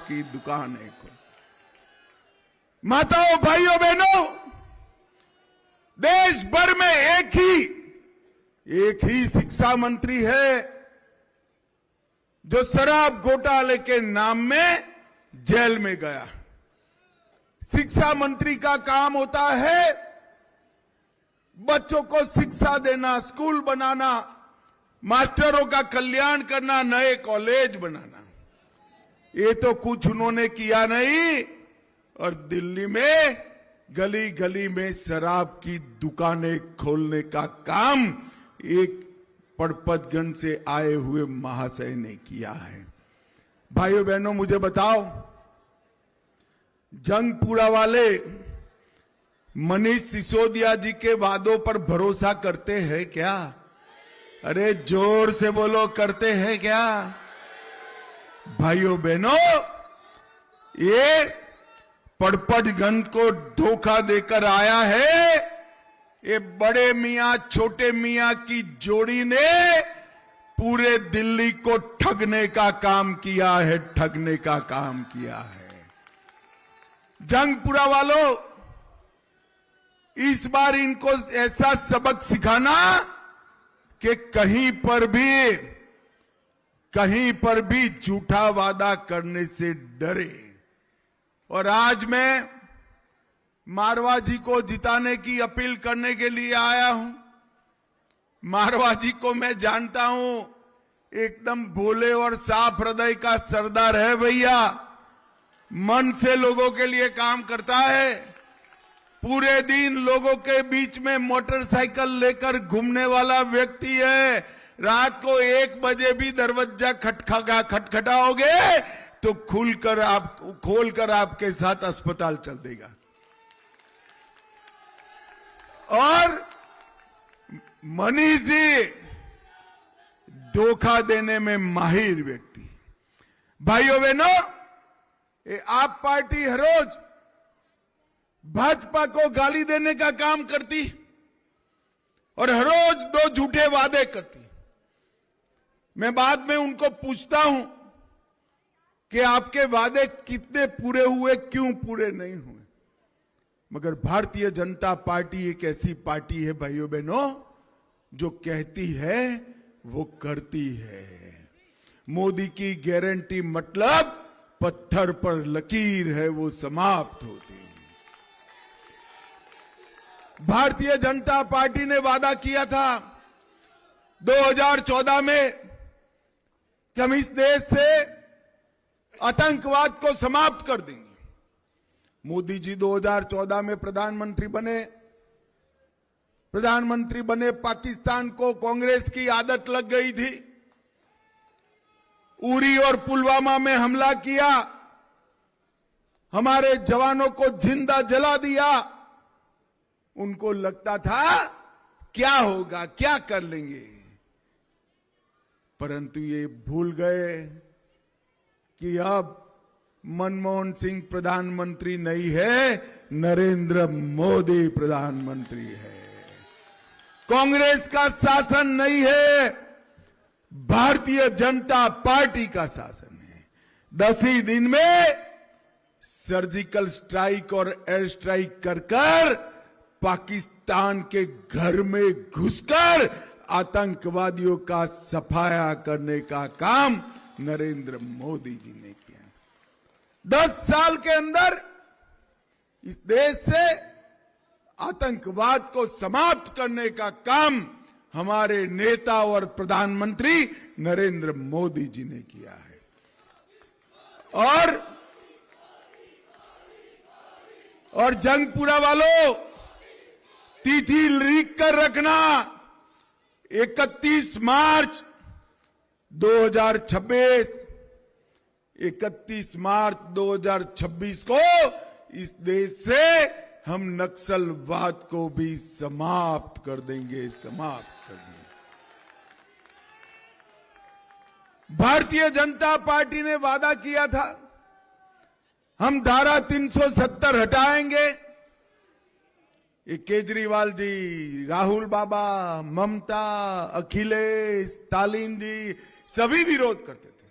की दुकानें खोल। माताओं, भाइयों, बहनों, देश भर में एक ही शिक्षा मंत्री है जो शराब घोटाले के नाम में जेल में गया। शिक्षा मंत्री का काम होता है बच्चों को शिक्षा देना, स्कूल बनाना, मास्टरों का कल्याण करना, नए कॉलेज बनाना। ये तो कुछ उन्होंने किया नहीं, और दिल्ली में गली गली में शराब की दुकानें खोलने का काम एक पड़पतगंज से आए हुए महाशय ने किया है। भाइयों बहनों, मुझे बताओ, जंगपुरा वाले मनीष सिसोदिया जी के वादों पर भरोसा करते हैं क्या? अरे जोर से बोलो, करते हैं क्या? भाइयों बहनों, ये पड़पतगंज को धोखा देकर आया है। ये बड़े मियां छोटे मियां की जोड़ी ने पूरे दिल्ली को ठगने का काम किया है, ठगने का काम किया है। जंगपुरा वालों, इस बार इनको ऐसा सबक सिखाना कि कहीं पर भी झूठा वादा करने से डरे। और आज मैं मारवा जी को जिताने की अपील करने के लिए आया हूं। मारवा जी को मैं जानता हूं, एकदम भोले और साफ हृदय का सरदार है भैया। मन से लोगों के लिए काम करता है। पूरे दिन लोगों के बीच में मोटरसाइकिल लेकर घूमने वाला व्यक्ति है। रात को 1 बजे भी दरवाजा खटखटाओगे तो खोलकर आपके साथ अस्पताल चल देगा। और मनीष जी धोखा देने में माहिर व्यक्ति। भाइयों बहनों, आप पार्टी हर रोज भाजपा को गाली देने का काम करती और हर रोज 2 झूठे वादे करती। मैं बाद में उनको पूछता हूं कि आपके वादे कितने पूरे हुए, क्यों पूरे नहीं हुए। मगर भारतीय जनता पार्टी एक ऐसी पार्टी है भाइयों बहनों, जो कहती है वो करती है। मोदी की गारंटी मतलब पत्थर पर लकीर है, वो समाप्त होती है। भारतीय जनता पार्टी ने वादा किया था 2014 में कि हम इस देश से आतंकवाद को समाप्त कर देंगे। मोदी जी 2014 में प्रधानमंत्री बने। पाकिस्तान को कांग्रेस की आदत लग गई थी। उरी और पुलवामा में हमला किया, हमारे जवानों को जिंदा जला दिया। उनको लगता था क्या होगा, क्या कर लेंगे, परंतु ये भूल गए कि अब मनमोहन सिंह प्रधानमंत्री नहीं है, नरेंद्र मोदी प्रधानमंत्री है। कांग्रेस का शासन नहीं है, भारतीय जनता पार्टी का शासन है। 10 ही दिन में सर्जिकल स्ट्राइक और एयर स्ट्राइक कर पाकिस्तान के घर में घुसकर आतंकवादियों का सफाया करने का काम नरेंद्र मोदी जी ने किया। 10 साल के अंदर इस देश से आतंकवाद को समाप्त करने का काम हमारे नेता और प्रधानमंत्री नरेंद्र मोदी जी ने किया है। और जंगपुरा वालों, तिथि लिख कर रखना, 31 मार्च 2026, 31 मार्च 2026 को इस देश से हम नक्सलवाद को भी समाप्त कर देंगे, समाप्त कर देंगे। भारतीय जनता पार्टी ने वादा किया था हम धारा 370 हटाएंगे। ये केजरीवाल जी, राहुल बाबा, ममता, अखिलेश, स्टालिन जी सभी विरोध करते थे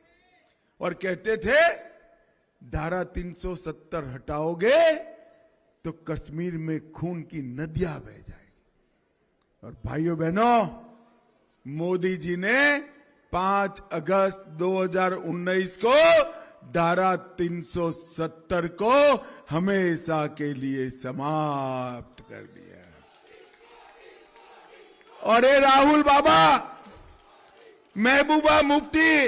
और कहते थे धारा 370 हटाओगे तो कश्मीर में खून की नदियां बह जाएगी। और भाइयों बहनों, मोदी जी ने 5 अगस्त 2019 को धारा 370 को हमेशा के लिए समाप्त कर दिया। और ये राहुल बाबा, महबूबा मुफ्ती,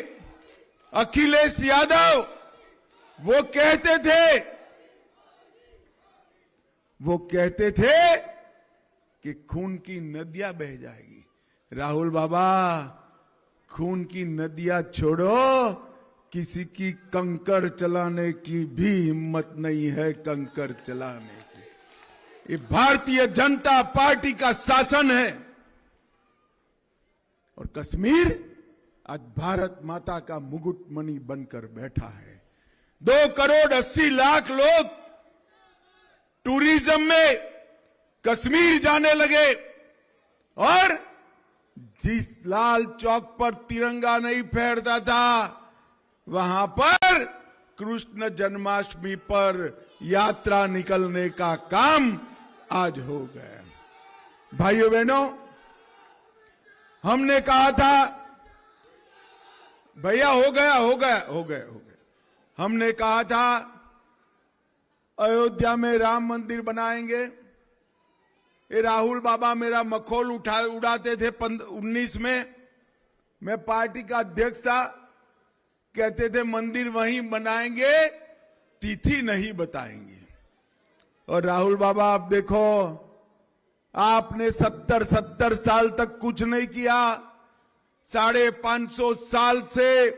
अखिलेश यादव वो कहते थे कि खून की नदियां बह जाएगी। राहुल बाबा, खून की नदियां छोड़ो, किसी की कंकर चलाने की भी हिम्मत नहीं है, कंकर चलाने की। ये भारतीय जनता पार्टी का शासन है। और कश्मीर आज भारत माता का मुकुटमणि बनकर बैठा है। 2 करोड़ 80 लाख लोग टूरिज्म में कश्मीर जाने लगे। और जिस लाल चौक पर तिरंगा नहीं फहरता था, वहां पर कृष्ण जन्माष्टमी पर यात्रा निकलने का काम आज हो गया। भाइयों बहनों, हमने कहा था भैया हो गया। हमने कहा था अयोध्या में राम मंदिर बनाएंगे। ये राहुल बाबा मेरा मखौल उड़ाते थे 19 में। मैं पार्टी का अध्यक्ष था। कहते थे मंदिर वहीं बनाएंगे, तिथि नहीं बताएंगे। और राहुल बाबा, आप देखो, आपने 70 साल तक कुछ नहीं किया। 550 साल से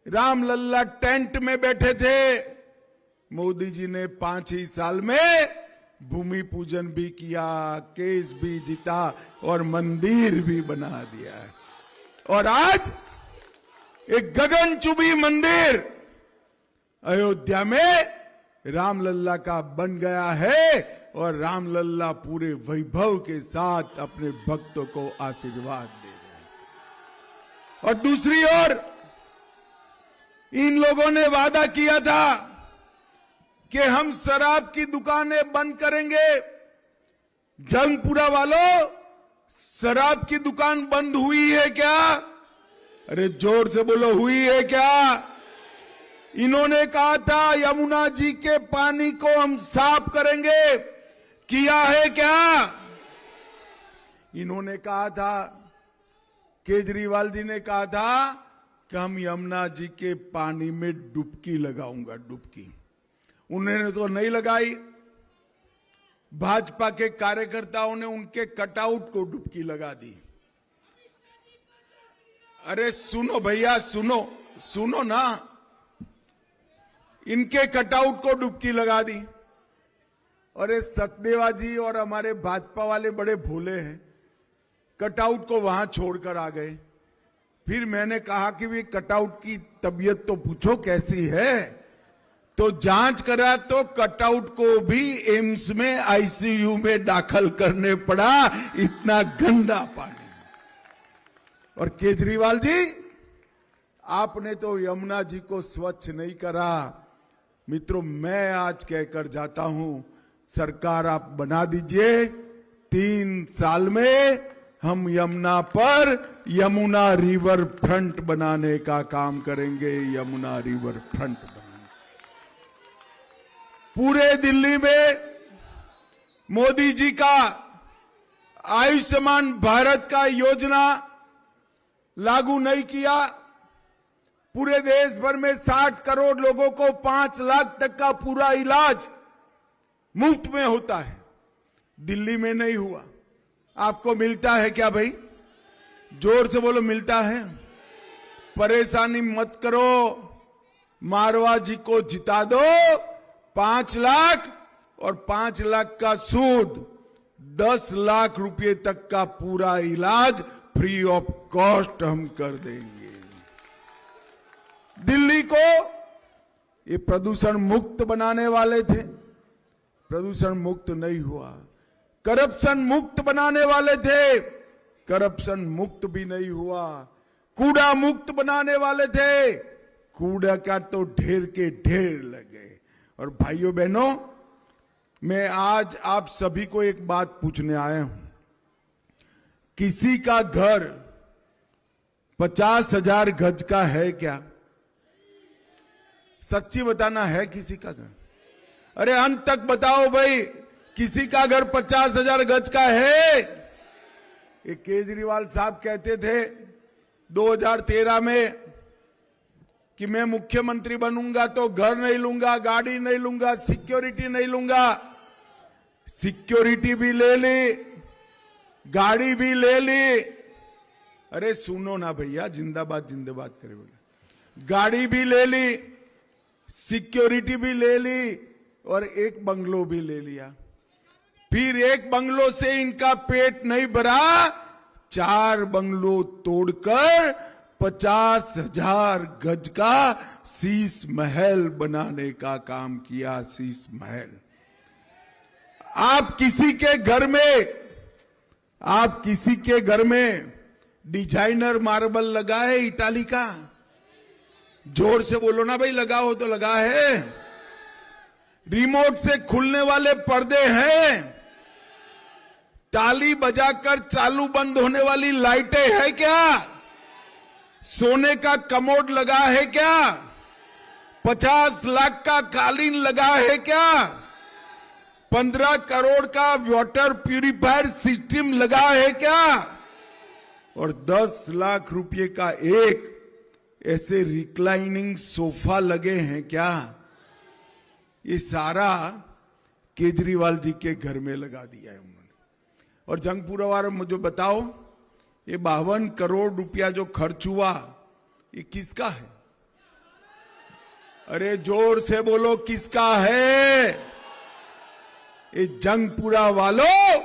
रामलल्ला टेंट में बैठे थे। मोदी जी ने 5 ही साल में भूमि पूजन भी किया, केस भी जीता और मंदिर भी बना दिया है। और आज एक गगनचुंबी मंदिर अयोध्या में रामलल्ला का बन गया है। और रामलल्ला पूरे वैभव के साथ अपने भक्तों को आशीर्वाद दे रहे हैं। और दूसरी ओर इन लोगों ने वादा किया था कि हम शराब की दुकानें बंद करेंगे। जंगपुरा वालों, शराब की दुकान बंद हुई है क्या? अरे जोर से बोलो, हुई है क्या? इन्होंने कहा था यमुना जी के पानी को हम साफ करेंगे, किया है क्या? इन्होंने कहा था, केजरीवाल जी ने कहा था कि हम यमुना जी के पानी में डुबकी लगाऊंगा, डुबकी। उन्होंने तो नहीं लगाई। भाजपा के कार्यकर्ताओं ने उनके कटआउट को डुबकी लगा दी। अरे सुनो भैया, सुनो ना, इनके कटआउट को डुबकी लगा दी। और ये सतदेवा जी और हमारे भाजपा वाले बड़े भोले हैं, कटआउट को वहां छोड़कर आ गए। फिर मैंने कहा कि वे कटआउट की तबीयत तो पूछो कैसी है। तो जांच करा तो कटआउट को भी एम्स में आईसीयू में दाखिल करने पड़ा, इतना गंदा पानी। और केजरीवाल जी, आपने तो यमुना जी को स्वच्छ नहीं करा। मित्रों, मैं आज कहकर जाता हूं, सरकार आप बना दीजिए। 3 साल में हम यमुना पर यमुना रिवर फ्रंट बनाने का काम करेंगे। यमुना रिवर फ्रंट बनाएंगे। पूरे दिल्ली में मोदी जी का आयुष्मान भारत का योजना लागू नहीं किया। पूरे देश भर में 60 करोड़ लोगों को 5 लाख तक का पूरा इलाज मुफ्त में होता है। दिल्ली में नहीं हुआ। आपको मिलता है क्या भाई? जोर से बोलो, मिलता है? परेशानी मत करो, मारवा जी को जिता दो। 5 लाख और 5 लाख का सूद, 10 लाख रुपए तक का पूरा इलाज फ्री ऑफ कॉस्ट हम कर देंगे। दिल्ली को ये प्रदूषण मुक्त बनाने वाले थे, प्रदूषण मुक्त नहीं हुआ। करप्शन मुक्त बनाने वाले थे, करप्शन मुक्त भी नहीं हुआ। कूड़ा मुक्त बनाने वाले थे, कूड़ा का तो ढेर के ढेर लगे। और भाइयों बहनों, मैं आज आप सभी को एक बात पूछने आया हूं। किसी का घर 50,000 गज का है क्या? सच्ची बताना, है किसी का घर? अरे अंत तक बताओ भाई, किसी का घर 50,000 गज का है? ये केजरीवाल साहब कहते थे 2013 में कि मैं मुख्यमंत्री बनूंगा तो घर नहीं लूंगा, गाड़ी नहीं लूंगा, सिक्योरिटी नहीं लूंगा। सिक्योरिटी भी ले ली, गाड़ी भी ले ली। अरे सुनो ना भैया, जिंदाबाद जिंदाबाद करे बोले। गाड़ी भी ले ली, सिक्योरिटी भी ले ली और एक बंगलो भी ले लिया। फिर एक बंगलो से इनका पेट नहीं भरा, 4 बंगलो तोड़कर 50,000 गज का शीश महल बनाने का काम किया। शीश महल। आप किसी के घर में डिजाइनर मार्बल लगा है इटाली का? जोर से बोलो ना भाई, लगा हो तो लगा है। रिमोट से खुलने वाले पर्दे हैं, ताली बजाकर चालू बंद होने वाली लाइटें है क्या? सोने का कमोड लगा है क्या? 50 लाख का कालीन लगा है क्या? 15 करोड़ का वाटर प्यूरिफायर सिस्टम लगा है क्या? और 10 लाख रुपए का एक ऐसे रिक्लाइनिंग सोफा लगे हैं क्या? ये सारा केजरीवाल जी के घर में लगा दिया है उन्होंने। और जंगपुरा वाले मुझे बताओ, ये 52 करोड़ रुपया जो खर्च हुआ, ये किसका है? अरे जोर से बोलो, किसका है? ये जंगपुरा वालों,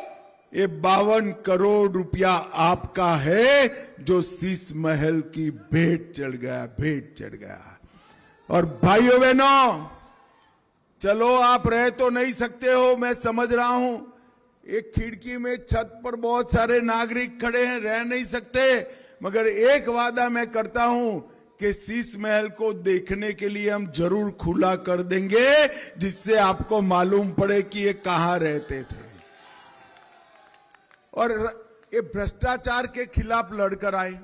ये 52 करोड़ रुपया आपका है, जो शीश महल की भेंट चढ़ गया। और भाइयों बहनों, चलो आप रह तो नहीं सकते हो, मैं समझ रहा हूं। एक खिड़की में छत पर बहुत सारे नागरिक खड़े हैं, रह नहीं सकते, मगर एक वादा मैं करता हूं कि शीश महल को देखने के लिए हम जरूर खुला कर देंगे, जिससे आपको मालूम पड़े कि ये कहां रहते थे। और ये भ्रष्टाचार के खिलाफ लड़कर आए।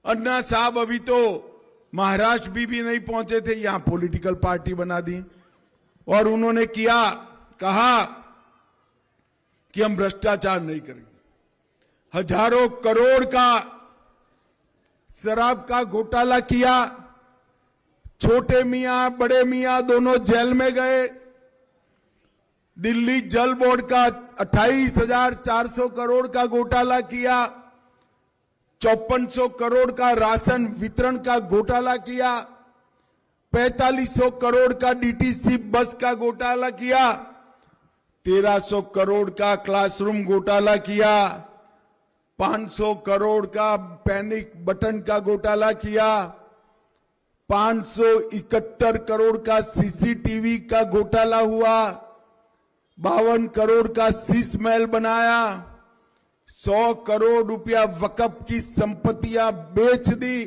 अन्ना साहब अभी तो महाराष्ट्र भी नहीं पहुंचे थे, यहां पॉलिटिकल पार्टी बना दी और उन्होंने कहा कि हम भ्रष्टाचार नहीं करेंगे। हजारों करोड़ का शराब का घोटाला किया। छोटे मियां बड़े मियां दोनों जेल में गए। दिल्ली जल बोर्ड का 28,400 करोड़ का घोटाला किया। 5400 करोड़ का राशन वितरण का घोटाला किया। 4500 करोड़ का डीटीसी बस का घोटाला किया। 1300 करोड़ का क्लासरूम घोटाला किया। 500 करोड़ का पैनिक बटन का घोटाला किया। 571 करोड़ का सीसीटीवी का घोटाला हुआ। 52 करोड़ का शीश महल बनाया। 100 करोड़ रुपया वक्फ की संपत्तियां बेच दी।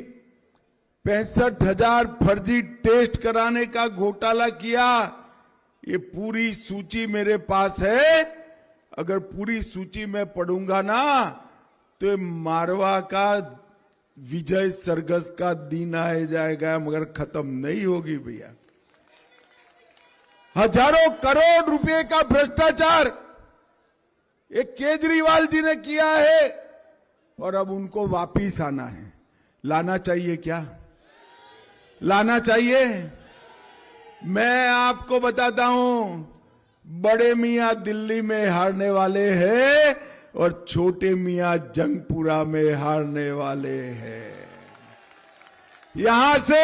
65,000 फर्जी टेस्ट कराने का घोटाला किया। ये पूरी सूची मेरे पास है। अगर पूरी सूची में पढ़ूंगा ना तो ये मारवा का विजय सरगस का दिन आ जाएगा, मगर खत्म नहीं होगी भैया। हजारों करोड़ रुपए का भ्रष्टाचार एक केजरीवाल जी ने किया है और अब उनको वापिस आना है। लाना चाहिए क्या? लाना चाहिए। मैं आपको बताता हूं, बड़े मियां दिल्ली में हारने वाले हैं और छोटे मियां जंगपुरा में हारने वाले हैं। यहां से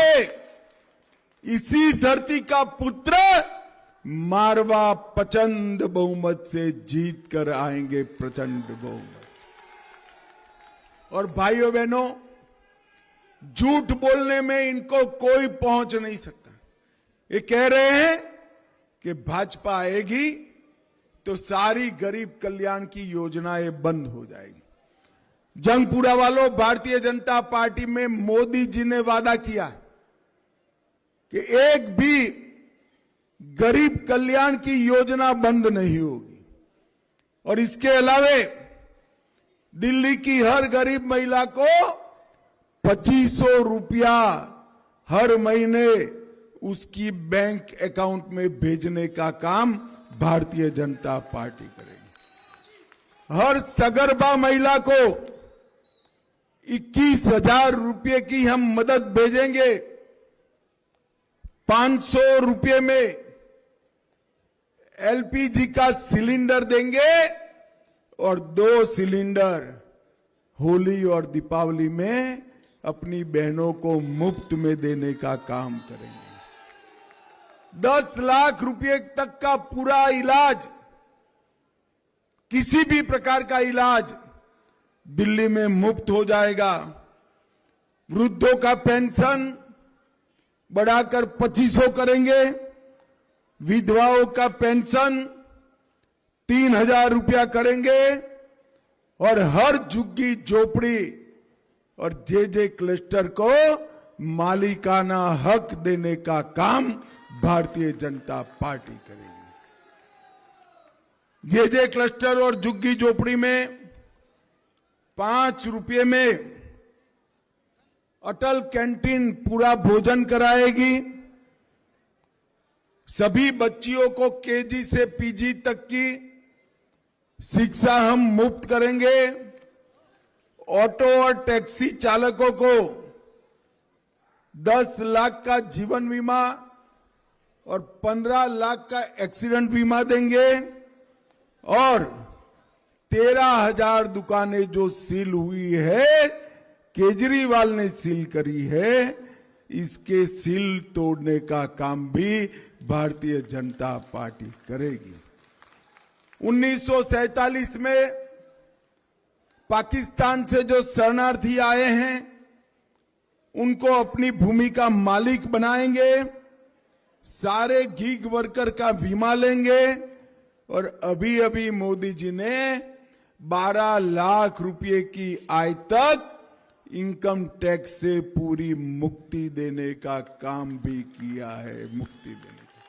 इसी धरती का पुत्र मारवा प्रचंड बहुमत से जीत कर आएंगे, प्रचंड बहुमत। और भाइयों बहनों, झूठ बोलने में इनको कोई पहुंच नहीं सकता। ये कह रहे हैं कि भाजपा आएगी तो सारी गरीब कल्याण की योजनाएं बंद हो जाएगी। जंगपुरा वालों, भारतीय जनता पार्टी में मोदी जी ने वादा किया कि एक भी गरीब कल्याण की योजना बंद नहीं होगी। और इसके अलावे दिल्ली की हर गरीब महिला को 2500 रुपया हर महीने उसकी बैंक अकाउंट में भेजने का काम भारतीय जनता पार्टी करेगी। हर सगर्भा महिला को 21,000 रुपये की हम मदद भेजेंगे। 500 रुपये में एलपीजी का सिलेंडर देंगे और 2 सिलेंडर होली और दीपावली में अपनी बहनों को मुफ्त में देने का काम करेंगे। 10 लाख रुपए तक का पूरा इलाज, किसी भी प्रकार का इलाज दिल्ली में मुफ्त हो जाएगा। वृद्धों का पेंशन बढ़ाकर 2500 करेंगे। विधवाओं का पेंशन 3,000 रुपया करेंगे और हर झुग्गी झोपड़ी और जे क्लस्टर को मालिकाना हक देने का काम भारतीय जनता पार्टी करेगी। जे क्लस्टर और झुग्गी झोपड़ी में 5 रुपये में अटल कैंटीन पूरा भोजन कराएगी। सभी बच्चियों को केजी से पीजी तक की शिक्षा हम मुफ्त करेंगे। ऑटो और टैक्सी चालकों को 10 लाख का जीवन बीमा और 15 लाख का एक्सीडेंट बीमा देंगे। और 13,000 दुकानें जो सील हुई है, केजरीवाल ने सील करी है, इसके सील तोड़ने का काम भी भारतीय जनता पार्टी करेगी। 1947 में पाकिस्तान से जो शरणार्थी आए हैं उनको अपनी भूमि का मालिक बनाएंगे। सारे गीग वर्कर का बीमा लेंगे। और अभी अभी मोदी जी ने 12 लाख रुपए की आय तक इनकम टैक्स से पूरी मुक्ति देने का काम भी किया है। मुक्ति देने का,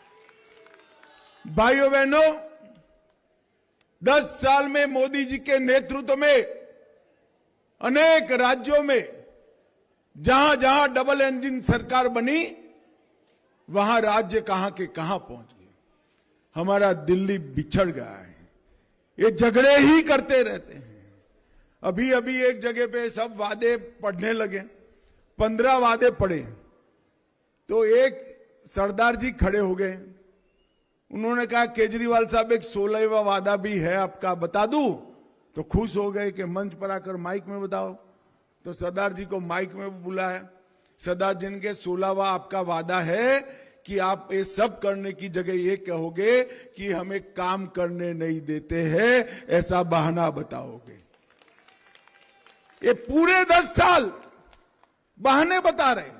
भाइयों बहनों, 10 साल में मोदी जी के नेतृत्व में अनेक राज्यों में जहां जहां डबल इंजन सरकार बनी, वहां राज्य कहां के कहां पहुंच गए। हमारा दिल्ली बिछड़ गया है। ये झगड़े ही करते रहते हैं। अभी अभी एक जगह पे सब वादे पढ़ने लगे, 15 वादे पढ़े तो एक सरदार जी खड़े हो गए। उन्होंने कहा, केजरीवाल साहब एक 16वां वादा भी है आपका, बता दूं? तो खुश हो गए कि मंच पर आकर माइक में बताओ। तो सरदार जी को माइक में बुलाया। सरदार जी ने 16वां आपका वादा है कि आप ये सब करने की जगह ये कहोगे कि हमें काम करने नहीं देते हैं, ऐसा बहाना बताओगे। ये पूरे 10 साल बहाने बता रहे,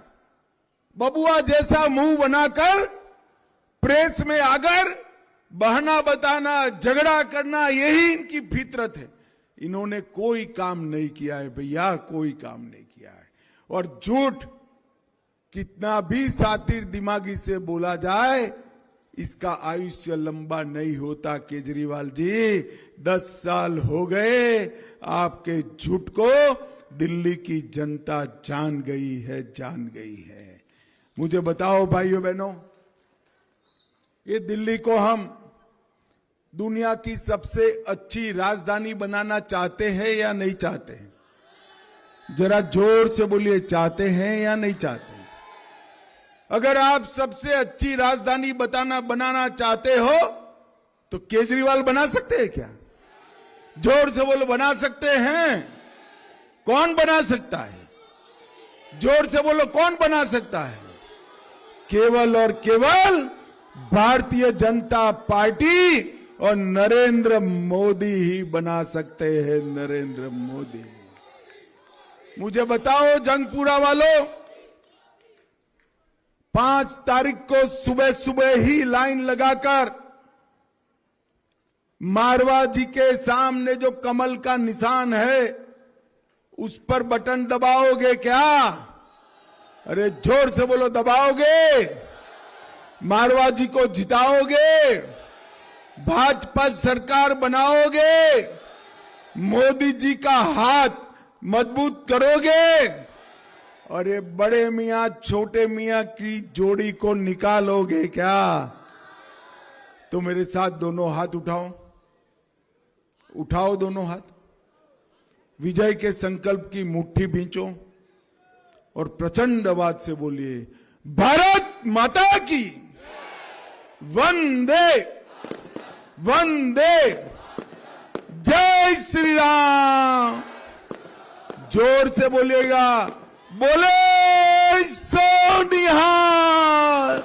बबुआ जैसा मुंह बनाकर प्रेस में आकर बहाना बताना, झगड़ा करना, यही इनकी फितरत है। इन्होंने कोई काम नहीं किया है भैया, कोई काम नहीं किया है। और झूठ कितना भी सातिर दिमागी से बोला जाए, इसका आयुष्य लंबा नहीं होता। केजरीवाल जी, 10 साल हो गए, आपके झूठ को दिल्ली की जनता जान गई है, जान गई है। मुझे बताओ भाइयों बहनों, ये दिल्ली को हम दुनिया की सबसे अच्छी राजधानी बनाना चाहते हैं या नहीं चाहते हैं? जरा जोर से बोलिए, चाहते हैं या नहीं चाहते? अगर आप सबसे अच्छी राजधानी बनाना चाहते हो तो केजरीवाल बना सकते हैं क्या? जोर से बोलो, बना सकते हैं? कौन बना सकता है? जोर से बोलो, कौन बना सकता है? केवल और केवल भारतीय जनता पार्टी और नरेंद्र मोदी ही बना सकते हैं। नरेंद्र मोदी। मुझे बताओ जंगपुरा वालों, 5 तारीख को सुबह सुबह ही लाइन लगाकर मारवा जी के सामने जो कमल का निशान है उस पर बटन दबाओगे क्या? अरे जोर से बोलो, दबाओगे? मारवा जी को जिताओगे, भाजपा सरकार बनाओगे, मोदी जी का हाथ मजबूत करोगे और ये बड़े मियां छोटे मियां की जोड़ी को निकालोगे क्या? तो मेरे साथ दोनों हाथ उठाओ, उठाओ दोनों हाथ, विजय के संकल्प की मुट्ठी भींचो और प्रचंड आवाज से बोलिए, भारत माता की वंदे वंदे, जय श्री राम। जोर से बोलिएगा, बोले सो निहाल।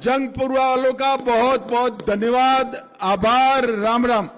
जंगपुर वालों का बहुत बहुत धन्यवाद, आभार, राम राम।